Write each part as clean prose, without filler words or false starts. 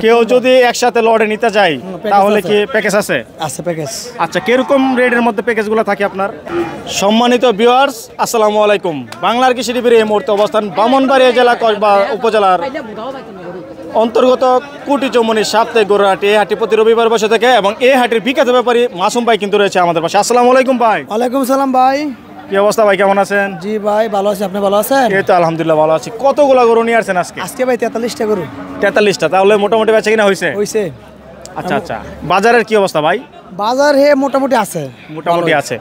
কেউ যদি একসাথে লটে নিতে যায় তাহলে কি প্যাকেজ আছে? আছে প্যাকেজ। আচ্ছা, কিরকম রেটের মধ্যে প্যাকেজগুলো থাকে আপনার? সম্মানিত ভিউয়ার্স, আসসালামু আলাইকুম। বাংলার কৃষি টিভির এই মুহূর্তে অবস্থান ব্রাহ্মণবাড়িয়া জেলা কসবা উপজেলার অন্তর্গত কুটিচৌমনির সাপ্তাহিক গরুর হাট। এই হাটটি প্রতি রবিবার বসে থাকে এবং এই হাটের বিখ্যাত ব্যাপারী মাসুম ভাই কিন্তু রয়েছে আমাদের পাশে। আসসালামু আলাইকুম ভাই। ওয়ালাইকুম সালাম ভাই। কি অবস্থা ভাই, কেমন আছেন? জি ভাই ভালো আছি, আপনি ভালো আছেন? এই তো আলহামদুলিল্লাহ ভালো আছি। কতগুলা গরু নিয়ে আসছেন আজকে? আজকে ভাই 43টা গরু। 43টা, তাহলে মোটামুটি বেচা কিনা হয়েছে? হইছে। আচ্ছা আচ্ছা, বাজারের কি অবস্থা ভাই? বাজার হে মোটামুটি আছে। মোটামুটি আছে।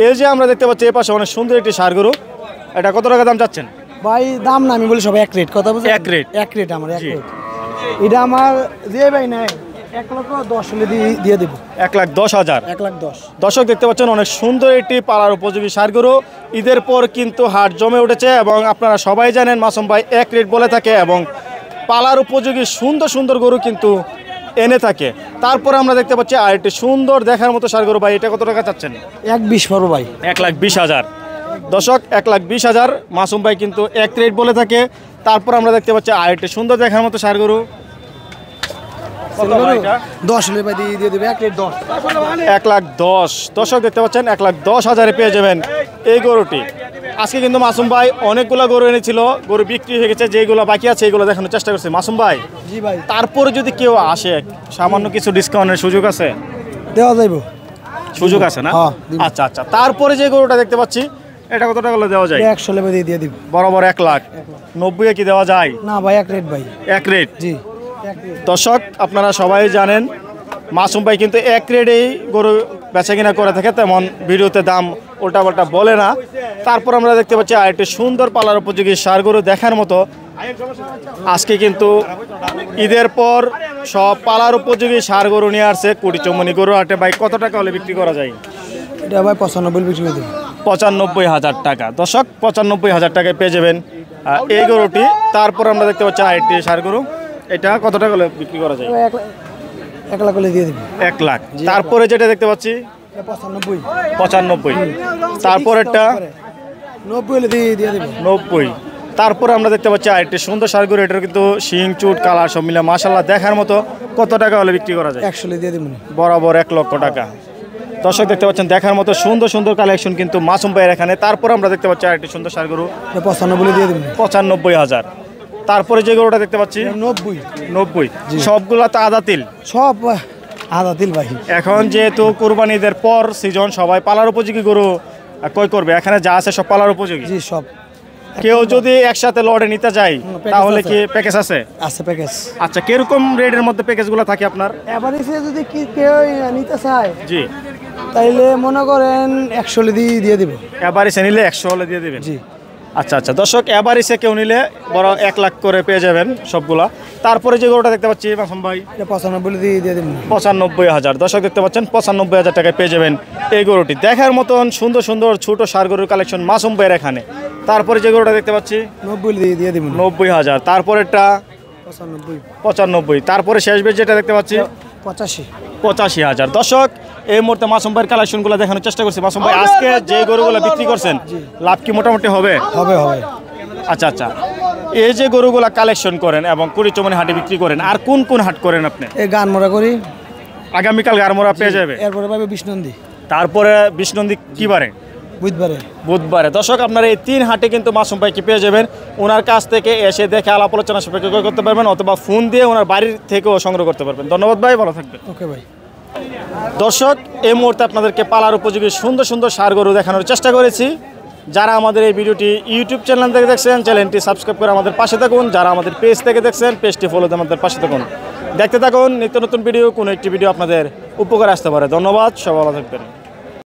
এই যে আমরা দেখতে পাচ্ছি এই পাশে অনেক সুন্দর একটি ষাঁড় গরু, এটা কত টাকা দাম চাচ্ছেন? ভাই দাম না আমি বলি সব এক রেট, কথা বুঝছেন? এক রেট? এক রেট আমার, এক রেট। এটা আমার দিয়ে ভাই নাই 1,10,000 হলে দিয়ে দেব। 1,10,000। 1,10,000। দর্শক দেখতে পাচ্ছেন অনেক সুন্দর একটি পালার উপযোগী ষাঁড় গরু। ঈদের পর কিন্তু হাট জমে উঠেছে এবং আপনারা সবাই জানেন মাসুম ভাই এক রেট বলে থাকে এবং পালার উপযোগী সুন্দর সুন্দর গরু কিন্তু এনে থাকে। তারপর আমরা দেখতে পাচ্ছি আর একটি সুন্দর দেখার মতো ষাঁড় গরু। ভাই এটা কত টাকা চাচ্ছেন? 1,20 পড়ো ভাই। 1,20,000। দর্শক 1,20,000 মাসুম ভাই কিন্তু এক রেট বলে থাকে। তারপর আমরা দেখতে পাচ্ছি আর একটি সুন্দর দেখার মতো ষাঁড় গরু। 10 হলে ভাই দিয়ে দেবে, এক রেট 10। 1,10,000। দর্শক দেখতে পাচ্ছেন 1,10,000 পেয়ে যাবেন এই গরুটি। আজকে কিন্তু মাসুম ভাই অনেকগুলো গরু এনেছিল, গরু বিক্রি হয়ে গেছে, যেগুলো বাকি আছে এইগুলো দেখানোর চেষ্টা করছে মাসুম ভাই। জি ভাই। তারপরে যদি কেউ আসে সামান্য কিছু ডিসকাউন্টের সুযোগ আছে? দেওয়া যাইব। সুযোগ আছে না? হ্যাঁ। আচ্ছা আচ্ছা, তারপরে যে গরুটা দেখতে পাচ্ছি এটা কত টাকা দেওয়া যায়? 100 হলে ভাই দিয়ে দিব। বরাবর 1,90,000 কি দেওয়া যায়? না ভাই এক রেট ভাই। এক রেট? জি। দর্শক আপনারা সবাই জানেন মাসুম ভাই কিন্তু এক রেটেই গরু বেচা কিনা করে থাকে, তেমন ভিডিওতে দাম উল্টাপাল্টা বলে না। তারপর আমরা দেখতে পাচ্ছি আর একটি সুন্দর পালার উপযোগী ষাঁড় গরু দেখার মতো। আজকে কিন্তু ঈদের পর সব পালার উপযোগী ষাঁড় গরু নিয়ে আসছে কুটিচৌমনি গরু হাটে। ভাই কত টাকা হলে বিক্রি করা যায়? এটা ভাই 95 বিক্রি করে দেব। 95,000 টাকা। দর্শক 95,000 টাকায় পেয়ে যাবেন এই গরুটি। তারপর আমরা দেখতে পাচ্ছি আর একটি ষাঁড় গরু, এটা কত টাকা হলে বিক্রি করা যায়? 1 লাখ হলে দিয়ে দেব। 1 লাখ। তারপরে যেটা দেখতে পাচ্ছি 95। তারপর একটা 90 হলে দিয়ে দেব। 90। তারপরে আমরা দেখতে পাচ্ছি আরেকটি সুন্দর ষাঁড় গরু, এটার কিন্তু শিং চুট কালার সব মিলে মাশাআল্লাহ দেখার মতো। কত টাকা হলে বিক্রি করা যায়? 100 হলে দিয়ে দেব। বরাবর 1 লক্ষ টাকা। দর্শক দেখতে পাচ্ছেন দেখার মতো সুন্দর সুন্দর কালেকশন কিন্তু মাসুম ভাইয়ের এখানে। তারপর আমরা দেখতে পাচ্ছি আরেকটি সুন্দর ষাঁড় গরু, 95 হলে দিয়ে দেব। 95,000। তারপরে যে গরুটা দেখতে পাচ্ছি 90। সবগুলা তো আদা তিল? সব আদা তিল ভাই। এখন যেহেতু কুরবানিদের পর সিজন, সবাই পালার উপযোগী গরু ক্রয় করবে। এখানে যা আছে সব পালার উপযোগী? জি সব। কেউ যদি একসাথে লটে নিতে যায় তাহলে কি প্যাকেজ আছে? আছে প্যাকেজ। আচ্ছা, কিরকম রেটের মধ্যে প্যাকেজগুলো থাকে আপনার? এভারেজে যদি কেউ নিতে চায় জি, তাইলে মনে করেন 100 হলে দিয়ে দিব। এভারেজে নিলে 100 হলে দিয়ে দেবেন? জি। আচ্ছা আচ্ছা, দর্শক এভারেজে কেউ নিলে বড় 1 লাখ করে পেয়ে যাবেন সবগুলা। তারপরে যে গরুটা দেখতে পাচ্ছি মাসুম ভাই, 95 হলে দিয়ে দেব। 95,000। দর্শক দেখতে পাচ্ছেন 95,000 টাকায় পেয়ে যাবেন এই গরুটি। দেখার মতন সুন্দর সুন্দর ছোট ষাঁড় গরুর কালেকশন মাসুম ভাইয়ের এখানে। তারপরে যে গরুটা দেখতে পাচ্ছি 90 হলে দিয়ে দেব। 90,000। তারপরেরটা 95। তারপরে শেষ বেশ যেটা দেখতে পাচ্ছি 85,000। দর্শক এই মুহূর্তে মাসুম ভাইয়ের কালেকশনগুলো দেখানোর চেষ্টা করছি। মাসুম ভাই আজকে যে গরুগুলো বিক্রি করছেন লাভ কি মোটামুটি হবে? হবে। আচ্ছা আচ্ছা, এই যে গরুগুলা কালেকশন করেন এবং কুটিচৌমনি হাটে বিক্রি করেন, আর কোন কোন হাট করেন আপনি? এই গানমরা করি। আগামীকাল গারমোড়া পেয়ে যাবে। এরপরে পাবে বিষ্ণন্দী। তারপরে বিষ্ণন্দী কি বারে? বুধবারে। দর্শক আপনারা এই 3 হাটে কিন্তু মাসুম ভাইকে পেয়ে যাবেন। ওনার কাছ থেকে এসে দেখে আলাপ আলোচনা সাপেক্ষে ক্রয় করতে পারবেন অথবা ফোন দিয়ে ওনার বাড়ির থেকেও সংগ্রহ করতে পারবেন। ধন্যবাদ ভাই, ভালো থাকবেন। ওকে ভাই। দর্শক এই মুহূর্তে আপনাদেরকে পালার উপযোগী সুন্দর সুন্দর ষাঁড় গরু দেখানোর চেষ্টা করেছি। যারা আমাদের এই ভিডিওটি ইউটিউব চ্যানেল থেকে দেখছেন, চ্যানেলটি সাবস্ক্রাইব করে আমাদের পাশে থাকুন। যারা আমাদের পেজ থেকে দেখছেন, পেজটি ফলো দিয়ে আমাদের পাশে থাকুন। দেখতে থাকুন নিত্য নতুন ভিডিও, কোনো একটি ভিডিও আপনাদের উপকারে আসতে পারে। ধন্যবাদ, সবাই ভালো থাকবেন।